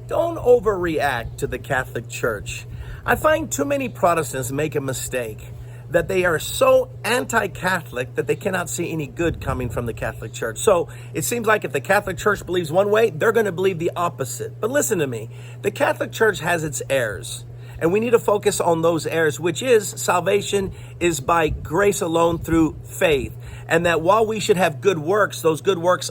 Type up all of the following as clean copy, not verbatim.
Don't overreact to the Catholic Church. I find too many Protestants make a mistake that they are so anti-Catholic that they cannot see any good coming from the Catholic Church. So it seems like if the Catholic Church believes one way, they're going to believe the opposite. But listen to me, the Catholic Church has its errors, and we need to focus on those errors, which is salvation is by grace alone through faith. And that while we should have good works, those good works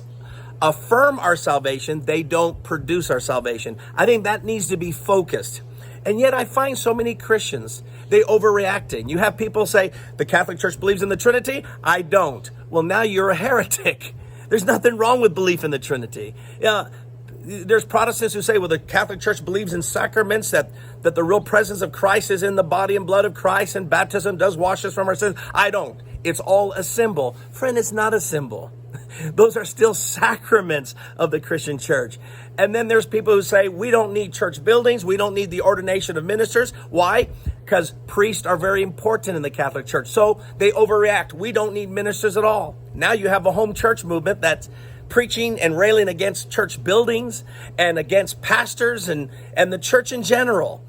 affirm our salvation, they don't produce our salvation. I think that needs to be focused. And yet I find so many Christians, they overreacting. You have people say, the Catholic Church believes in the Trinity. I don't. Well, now you're a heretic. There's nothing wrong with belief in the Trinity. There's Protestants who say, well, the Catholic Church believes in sacraments, that the real presence of Christ is in the body and blood of Christ, and baptism does wash us from our sins. I don't. It's all a symbol. Friend, it's not a symbol. Those are still sacraments of the Christian church. And then there's people who say, we don't need church buildings. We don't need the ordination of ministers. Why? Because priests are very important in the Catholic Church. So they overreact. We don't need ministers at all. Now you have a home church movement that's preaching and railing against church buildings and against pastors and the church in general.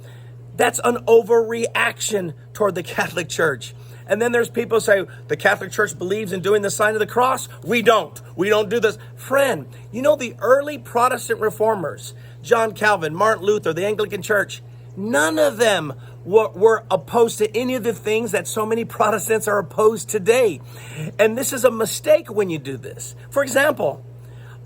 That's an overreaction toward the Catholic Church. And then there's people who say, the Catholic Church believes in doing the sign of the cross. We don't. We don't do this. Friend, you know the early Protestant reformers, John Calvin, Martin Luther, the Anglican Church, none of them were opposed to any of the things that so many Protestants are opposed today. And this is a mistake when you do this. For example,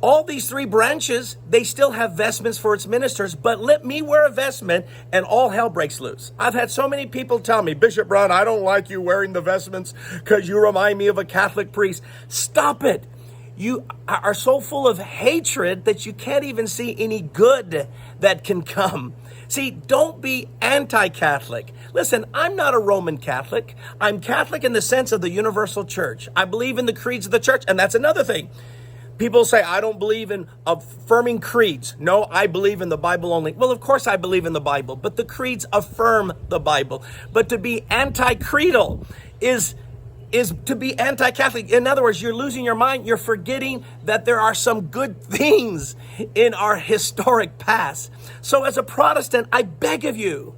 all these three branches, they still have vestments for its ministers, but let me wear a vestment and all hell breaks loose. I've had so many people tell me, Bishop Brown, I don't like you wearing the vestments because you remind me of a Catholic priest. Stop it. You are so full of hatred that you can't even see any good that can come. See, don't be anti-Catholic. Listen, I'm not a Roman Catholic. I'm Catholic in the sense of the universal church. I believe in the creeds of the church, and that's another thing. People say, I don't believe in affirming creeds. No, I believe in the Bible only. Well, of course I believe in the Bible, but the creeds affirm the Bible. But to be anti-creedal is to be anti-Catholic. In other words, you're losing your mind. You're forgetting that there are some good things in our historic past. So as a Protestant, I beg of you,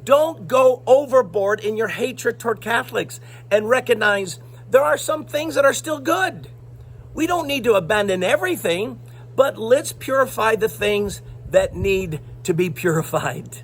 don't go overboard in your hatred toward Catholics and recognize there are some things that are still good. We don't need to abandon everything, but let's purify the things that need to be purified.